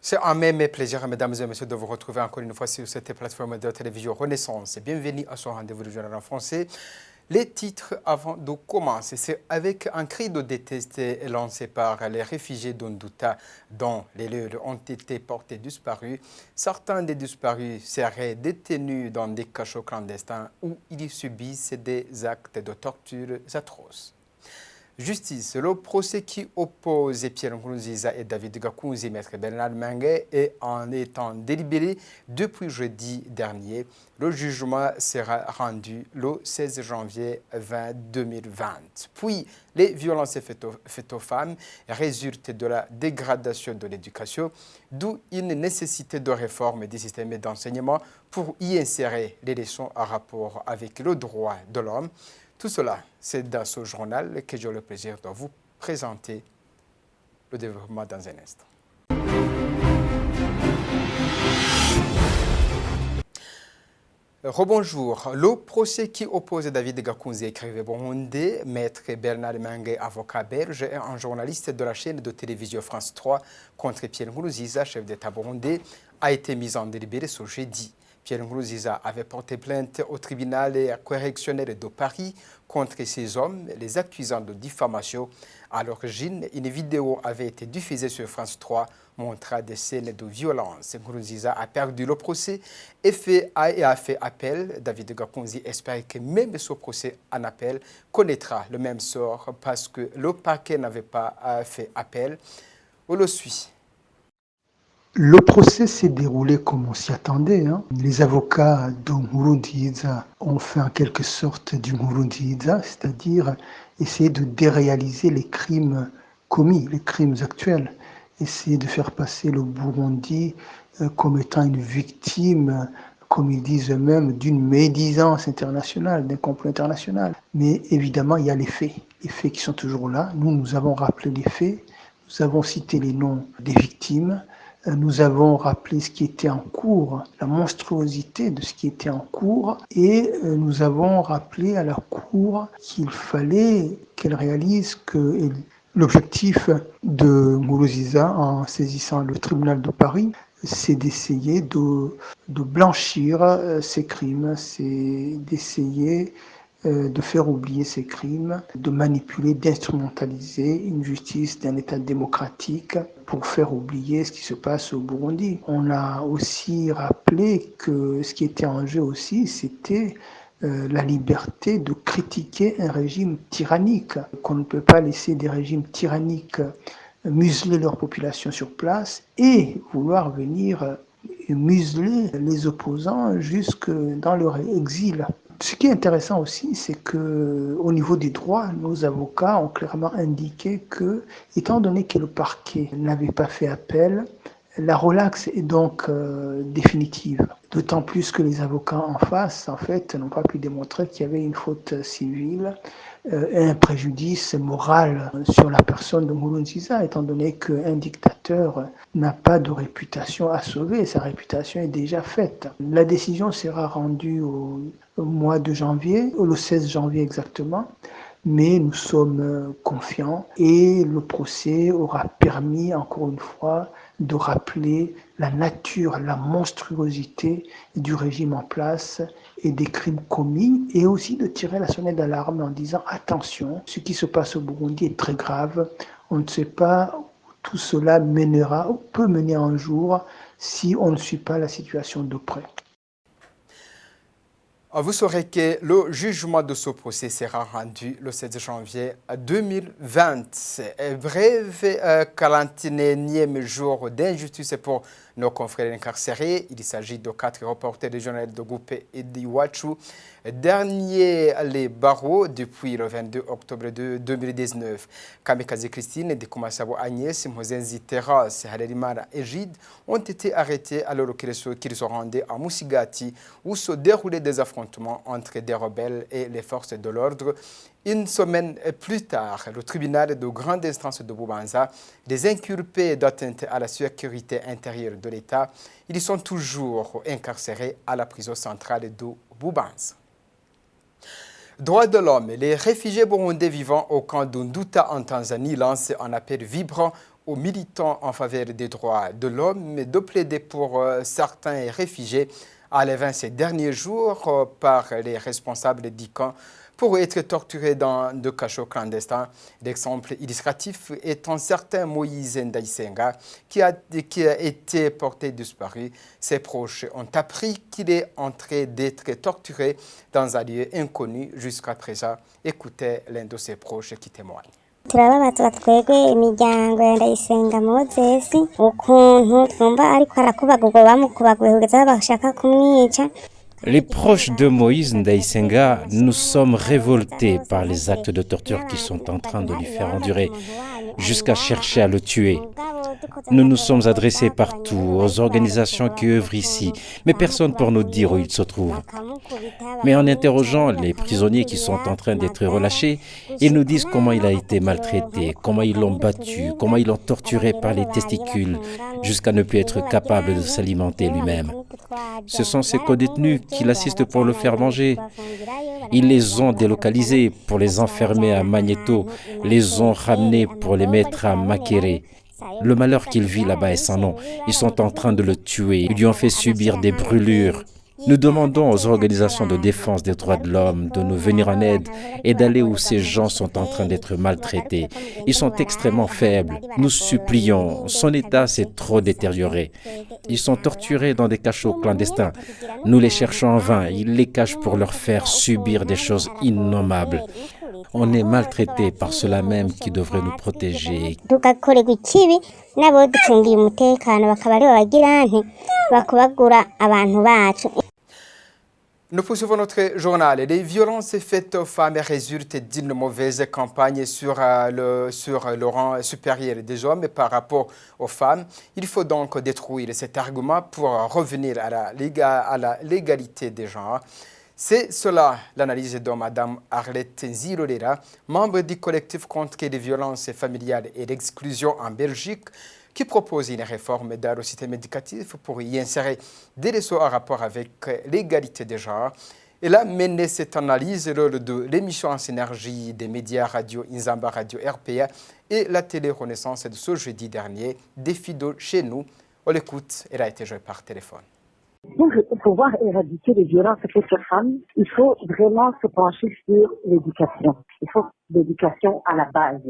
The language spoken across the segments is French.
C'est un même plaisir, mesdames et messieurs, de vous retrouver encore une fois sur cette plateforme de télévision Renaissance. Bienvenue à ce rendez-vous régional en français. Les titres avant de commencer, c'est avec un cri de déteste lancé par les réfugiés d'Ondouta dont les lieux ont été portés disparus. Certains des disparus seraient détenus dans des cachots clandestins où ils subissent des actes de torture atroces. Justice, le procès qui oppose Pierre Nkurunziza et David Gakunzi, maître Bernard Mengue, est en étant délibéré depuis jeudi dernier. Le jugement sera rendu le 16 janvier 2020. Puis, les violences faites aux femmes résultent de la dégradation de l'éducation, d'où une nécessité de réforme des systèmes d'enseignement pour y insérer les leçons en rapport avec le droit de l'homme. Tout cela, c'est dans ce journal que j'ai le plaisir de vous présenter le développement dans un instant. Rebonjour. Le procès qui oppose David Gakunzi, écrivain burundais, maître Bernard Mengue, avocat belge, et un journaliste de la chaîne de télévision France 3 contre Pierre Nkurunziza, chef d'État burundais, a été mis en délibéré ce jeudi. Pierre Nkurunziza avait porté plainte au tribunal correctionnel de Paris contre ces hommes, les accusant de diffamation. À l'origine, une vidéo avait été diffusée sur France 3 montrant des scènes de violence. Nkurunziza a perdu le procès et a fait appel. David Gakunzi espère que même ce procès en appel connaîtra le même sort parce que le parquet n'avait pas fait appel. On le suit. Le procès s'est déroulé comme on s'y attendait. Les avocats de Nkurunziza ont fait en quelque sorte du Nkurunziza, c'est-à-dire essayer de déréaliser les crimes commis, les crimes actuels, essayer de faire passer le Burundi comme étant une victime, comme ils disent eux-mêmes, d'une médisance internationale, d'un complot international. Mais évidemment, il y a les faits qui sont toujours là. Nous avons rappelé les faits, nous avons cité les noms des victimes, nous avons rappelé ce qui était en cours, la monstruosité de ce qui était en cours, et nous avons rappelé à la Cour qu'il fallait qu'elle réalise que l'objectif de Nkurunziza en saisissant le tribunal de Paris, c'est d'essayer de blanchir ces crimes, c'est d'essayer de faire oublier ces crimes, de manipuler, d'instrumentaliser une justice d'un État démocratique pour faire oublier ce qui se passe au Burundi. On a aussi rappelé que ce qui était en jeu aussi, c'était la liberté de critiquer un régime tyrannique, qu'on ne peut pas laisser des régimes tyranniques museler leur population sur place et vouloir venir museler les opposants jusque dans leur exil. Ce qui est intéressant aussi, c'est que au niveau des droits, nos avocats ont clairement indiqué que, étant donné que le parquet n'avait pas fait appel, la relaxe est donc définitive. D'autant plus que les avocats en face, en fait, n'ont pas pu démontrer qu'il y avait une faute civile et un préjudice moral sur la personne de Nkurunziza, étant donné qu'un dictateur n'a pas de réputation à sauver, sa réputation est déjà faite. La décision sera rendue au mois de janvier, le 16 janvier exactement, mais nous sommes confiants et le procès aura permis, encore une fois, de rappeler la nature, la monstruosité du régime en place et des crimes commis, et aussi de tirer la sonnette d'alarme en disant attention, ce qui se passe au Burundi est très grave, on ne sait pas où tout cela mènera ou peut mener un jour si on ne suit pas la situation de près. Vous saurez que le jugement de ce procès sera rendu le 7 janvier 2020. Bref, 41e jour d'injustice pour nos confrères incarcérés. Il s'agit de 4 reporters régionaux de Goupe et d'Iwachu. Dernier les barreaux depuis le 22 octobre 2019. Kamikaze Christine, Dikumasabo Agnès, Mozenzi Terras, Halerimana et Gide ont été arrêtés alors qu'ils se rendaient à Musigati où se déroulaient des affrontements entre des rebelles et les forces de l'ordre. Une semaine plus tard, le tribunal de grande instance de Bubanza les inculpés d'atteinte à la sécurité intérieure de l'État. Ils sont toujours incarcérés à la prison centrale de Bubanza. Droits de l'homme, les réfugiés burundais vivant au camp d'Undouta en Tanzanie lancent un appel vibrant aux militants en faveur des droits de l'homme de plaider pour certains réfugiés enlevés ces derniers jours par les responsables du camp pour être torturés dans de cachots clandestins. L'exemple illustratif est un certain Moïse Ndaïsenga qui a été porté disparu. Ses proches ont appris qu'il est en train d'être torturé dans un lieu inconnu jusqu'à présent. Écoutez l'un de ses proches qui témoigne. turababazwa twebwe imiryango ya Ndayisenga Moses ukuntu twumva ariko arakubagurwa bamukubaguye kugeza aho bashaka kumwica. Les proches de Moïse Ndaïsenga, nous sommes révoltés par les actes de torture qui sont en train de lui faire endurer, jusqu'à chercher à le tuer. Nous nous sommes adressés partout aux organisations qui œuvrent ici, mais personne pour nous dire où ils se trouvent. Mais en interrogeant les prisonniers qui sont en train d'être relâchés, ils nous disent comment il a été maltraité, comment ils l'ont battu, comment ils l'ont torturé par les testicules, jusqu'à ne plus être capable de s'alimenter lui-même. Ce sont ces co-détenus qui l'assistent pour le faire manger. Ils les ont délocalisés pour les enfermer à Magneto, les ont ramenés pour les mettre à Makere. Le malheur qu'il vit là-bas est sans nom. Ils sont en train de le tuer. Ils lui ont fait subir des brûlures. Nous demandons aux organisations de défense des droits de l'homme de nous venir en aide et d'aller où ces gens sont en train d'être maltraités. Ils sont extrêmement faibles. Nous supplions. Son état s'est trop détérioré. Ils sont torturés dans des cachots clandestins. Nous les cherchons en vain. Ils les cachent pour leur faire subir des choses innommables. On est maltraité par ceux-là même qui devraient nous protéger. Nous poursuivons notre journal. Les violences faites aux femmes résultent d'une mauvaise campagne sur le rang supérieur des hommes par rapport aux femmes. Il faut donc détruire cet argument pour revenir à la légalité des genres. C'est cela l'analyse de Mme Arlette Zirolera, membre du collectif contre les violences familiales et l'exclusion en Belgique, qui propose une réforme dans le système éducatif pour y insérer des leçons en rapport avec l'égalité des genres. Elle a mené cette analyse lors de l'émission en synergie des médias radio Inzamba Radio RPA et la télé Renaissance de ce jeudi dernier, Défi de chez nous. On l'écoute, elle a été jouée par téléphone. Pour pouvoir éradiquer les violences faites aux femmes, il faut vraiment se pencher sur l'éducation. Il faut l'éducation à la base,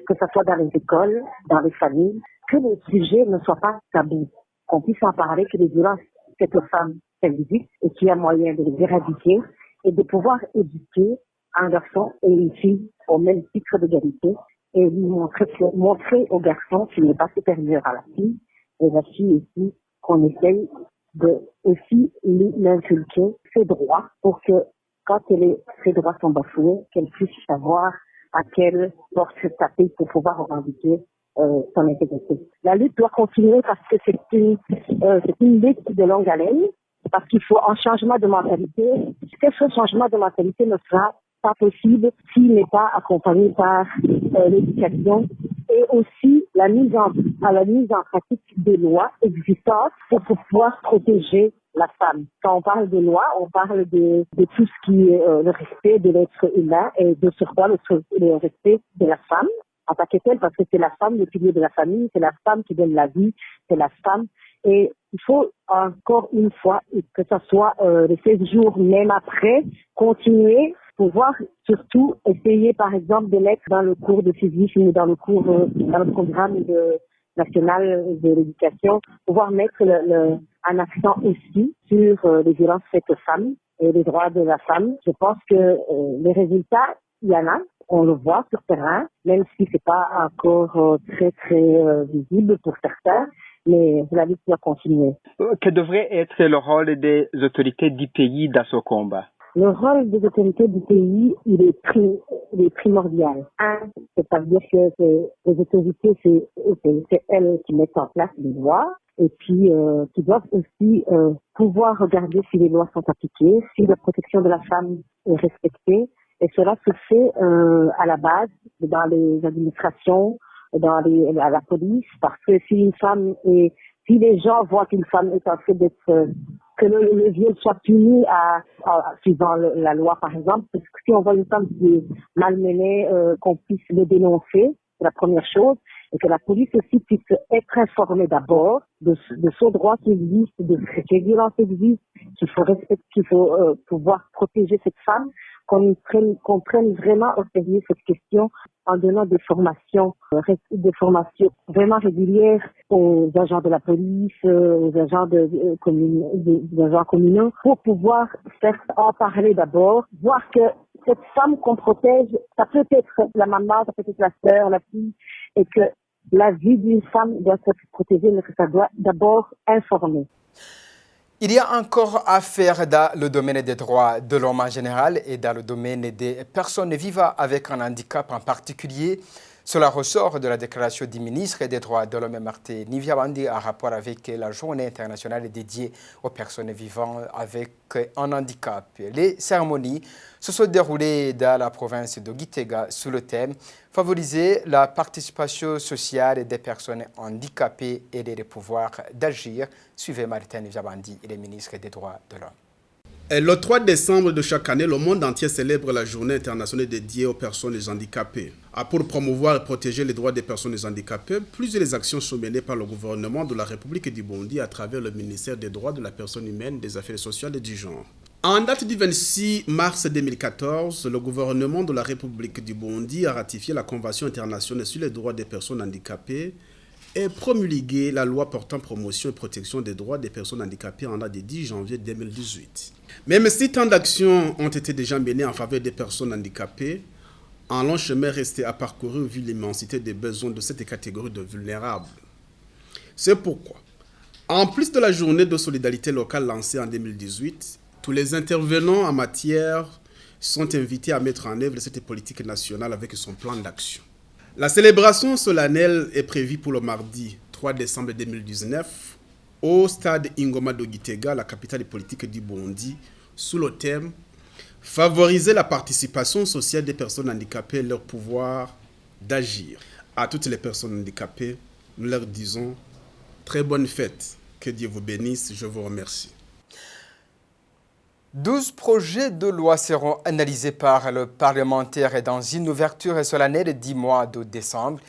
que ce soit dans les écoles, dans les familles, que le sujet ne soit pas tabou, qu'on puisse en parler, que les violences faites aux femmes existent et qu'il y a moyen de les éradiquer et de pouvoir éduquer un garçon et une fille au même titre d'égalité et lui montrer au garçon qu'il n'est pas supérieur à la fille et la fille aussi qu'on essaye de aussi lui inculquer ses droits pour que quand ses droits sont bafoués, qu'elle puisse savoir à quelle porte se taper pour pouvoir revendiquer son intégrité. La lutte doit continuer parce que c'est une lutte de longue haleine, parce qu'il faut un changement de mentalité. Ce changement de mentalité ne sera pas possible s'il n'est pas accompagné par l'éducation et aussi la mise en pratique des lois existantes pour pouvoir protéger la femme. Quand on parle de loi, on parle de tout ce qui est le respect de l'être humain et de surcroît le respect de la femme en tant que telle, parce que c'est la femme le pilier de la famille, c'est la femme qui donne la vie, c'est la femme. Et il faut encore une fois, que ce soit les 16 jours même après, continuer, pouvoir surtout essayer par exemple de mettre dans le cours de civisme ou dans le programme national de l'éducation, pouvoir mettre un accent aussi sur les violences faites aux femmes et les droits de la femme. Je pense que les résultats, il y en a. On le voit sur terrain, même si c'est pas encore très visible pour certains, mais la lutte doit continuer. Que devrait être le rôle des autorités du pays dans ce combat? Le rôle des autorités du pays, il est primordial. C'est-à-dire que les autorités, c'est elles qui mettent en place les lois, et puis qui doivent aussi pouvoir regarder si les lois sont appliquées, si la protection de la femme est respectée. Et cela se fait à la base, dans les administrations, à la police, parce que si les gens voient qu'une femme est en train d'être, que le viol soit puni suivant la loi, par exemple, parce que si on voit une femme qui est malmenée, qu'on puisse le dénoncer, c'est la première chose. et que la police aussi puisse être informée d'abord de son droit qui existe, de ce que les violences existent, qu'il faut respecter, qu'il faut pouvoir protéger cette femme, qu'on prenne vraiment au sérieux cette question en donnant des formations vraiment régulières aux agents de la police, aux agents des agents communaux, pour pouvoir faire en parler d'abord, voir que cette femme qu'on protège, ça peut être la maman, ça peut être la sœur, la fille, et que la vie d'une femme doit être protégée, mais que ça doit d'abord informer. Il y a encore à faire dans le domaine des droits de l'homme en général et dans le domaine des personnes vivant avec un handicap en particulier. Cela ressort de la déclaration du ministre des droits de l'homme Martin Nivyabandi en rapport avec la journée internationale dédiée aux personnes vivant avec un handicap. Les cérémonies se sont déroulées dans la province de Gitega sous le thème « Favoriser la participation sociale des personnes handicapées et les pouvoirs d'agir ». Suivez Martin Nivyabandi, le ministre des droits de l'homme. Le 3 décembre de chaque année, le monde entier célèbre la journée internationale dédiée aux personnes handicapées. Pour promouvoir et protéger les droits des personnes handicapées, plusieurs actions sont menées par le gouvernement de la République du Burundi à travers le ministère des droits de la personne humaine, des affaires sociales et du genre. En date du 26 mars 2014, le gouvernement de la République du Burundi a ratifié la Convention internationale sur les droits des personnes handicapées et promulgué la loi portant promotion et protection des droits des personnes handicapées en date du 10 janvier 2018. Même si tant d'actions ont été déjà menées en faveur des personnes handicapées, un long chemin restait à parcourir vu l'immensité des besoins de cette catégorie de vulnérables. C'est pourquoi, en plus de la journée de solidarité locale lancée en 2018, tous les intervenants en matière sont invités à mettre en œuvre cette politique nationale avec son plan d'action. La célébration solennelle est prévue pour le mardi 3 décembre 2019 au stade Ingoma de Gitega, la capitale politique du Burundi, sous le thème « Favoriser la participation sociale des personnes handicapées et leur pouvoir d'agir ». À toutes les personnes handicapées, nous leur disons très bonne fête. Que Dieu vous bénisse, je vous remercie. 12 projets de loi seront analysés par le parlementaire dans une ouverture solennelle du mois de décembre.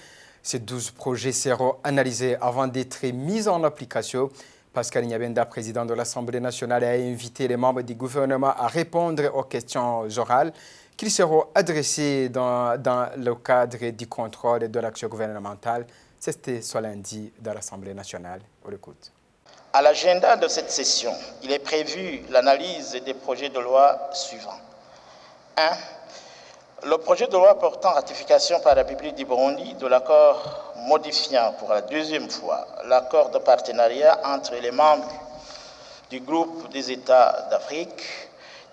Ces 12 projets seront analysés avant d'être mis en application. Pascal Nyabenda, président de l'Assemblée nationale, a invité les membres du gouvernement à répondre aux questions orales qui seront adressées dans le cadre du contrôle de l'action gouvernementale. C'était ce lundi dans l'Assemblée nationale. On l'écoute. À l'agenda de cette session, il est prévu l'analyse des projets de loi suivants. 1. Le projet de loi portant ratification par la République du Burundi de l'accord modifiant pour la deuxième fois l'accord de partenariat entre les membres du groupe des États d'Afrique,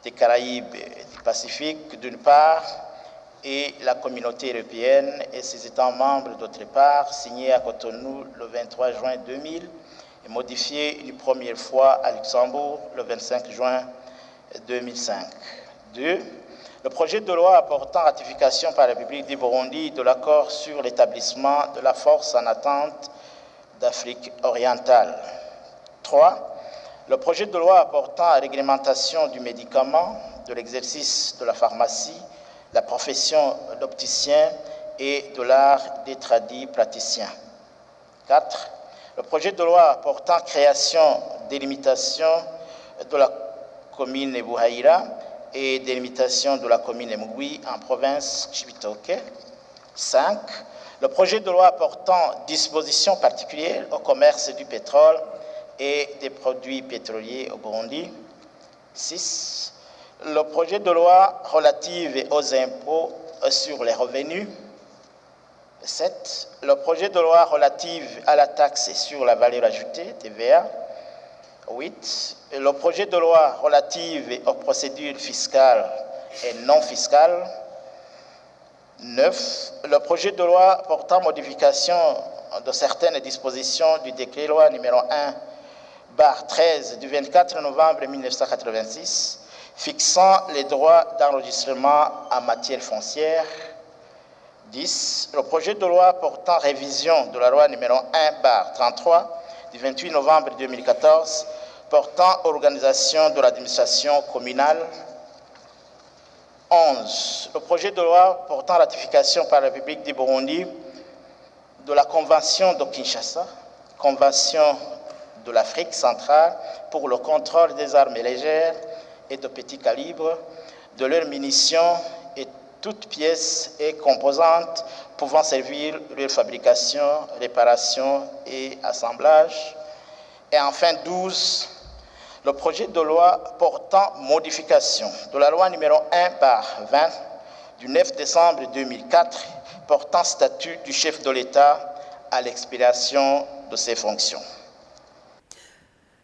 des Caraïbes et du Pacifique d'une part et la communauté européenne et ses États membres d'autre part, signé à Cotonou le 23 juin 2000 et modifié une première fois à Luxembourg le 25 juin 2005. 2. Le projet de loi portant ratification par la République du Burundi de l'accord sur l'établissement de la force en attente d'Afrique orientale. 3. Le projet de loi portant réglementation du médicament, de l'exercice de la pharmacie, la profession d'opticien et de l'art des tradis praticiens. 4. Le projet de loi portant création, délimitation de la commune Buhaïra et délimitation de la commune Mugui en province Chibitoke. 5. Le projet de loi portant dispositions particulières au commerce du pétrole et des produits pétroliers au Burundi. 6. Le projet de loi relatif aux impôts sur les revenus. 7. Le projet de loi relatif à la taxe sur la valeur ajoutée, TVA. 8. Le projet de loi relatif aux procédures fiscales et non fiscales. 9. Le projet de loi portant modification de certaines dispositions du décret-loi numéro 1/13 du 24 novembre 1986 fixant les droits d'enregistrement en matière foncière. 10. Le projet de loi portant révision de la loi numéro 1/33 du 28 novembre 2014 portant organisation de l'administration communale. 11. Le projet de loi portant ratification par la République du Burundi de la Convention de Kinshasa, Convention de l'Afrique centrale pour le contrôle des armes légères et de petit calibre, de leurs munitions et toutes pièces et composantes pouvant servir leur fabrication, réparation et assemblage. Et enfin 12, le projet de loi portant modification de la loi numéro 1/20 du 9 décembre 2004 portant statut du chef de l'État à l'expiration de ses fonctions.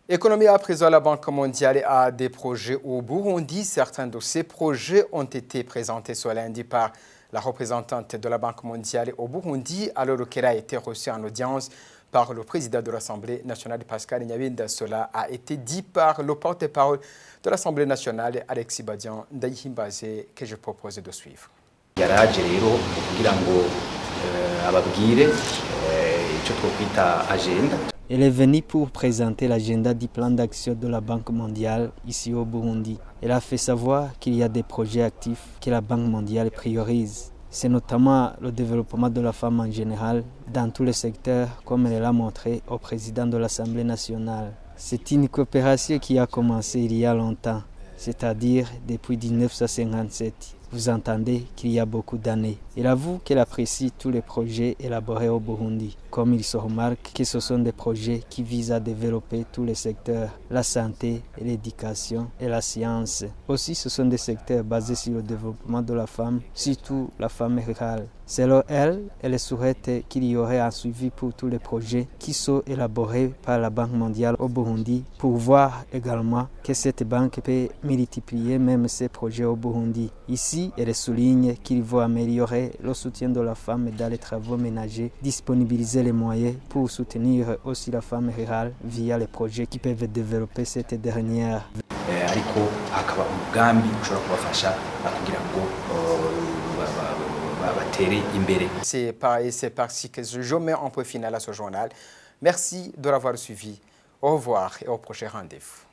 Économie à présent, la Banque mondiale a des projets au Burundi. Certains de ces projets ont été présentés ce lundi par la représentante de la Banque mondiale au Burundi, alors qu'elle a été reçue en audience par le président de l'Assemblée nationale, Pascal Nyabinda. Cela a été dit par le porte-parole de l'Assemblée nationale, Alexis Badian Ndayihimbaze, que je propose de suivre. Elle est venue pour présenter l'agenda du plan d'action de la Banque mondiale ici au Burundi. Elle a fait savoir qu'il y a des projets actifs que la Banque mondiale priorise. C'est notamment le développement de la femme en général dans tous les secteurs, comme elle l'a montré au président de l'Assemblée nationale. C'est une coopération qui a commencé il y a longtemps, c'est-à-dire depuis 1957. Vous entendez qu'il y a beaucoup d'années. Il avoue qu'elle apprécie tous les projets élaborés au Burundi. Comme il se remarque que ce sont des projets qui visent à développer tous les secteurs, la santé, l'éducation et la science. Aussi, ce sont des secteurs basés sur le développement de la femme, surtout la femme rurale. Selon elle, elle souhaite qu'il y aurait un suivi pour tous les projets qui sont élaborés par la Banque mondiale au Burundi pour voir également que cette banque peut multiplier même ces projets au Burundi. Ici, elle souligne qu'il faut améliorer le soutien de la femme dans les travaux ménagers, disponibiliser les moyens pour soutenir aussi la femme rurale via les projets qui peuvent développer cette dernière. C'est parti que je mets un point final à ce journal. Merci de l'avoir suivi. Au revoir et au prochain rendez-vous.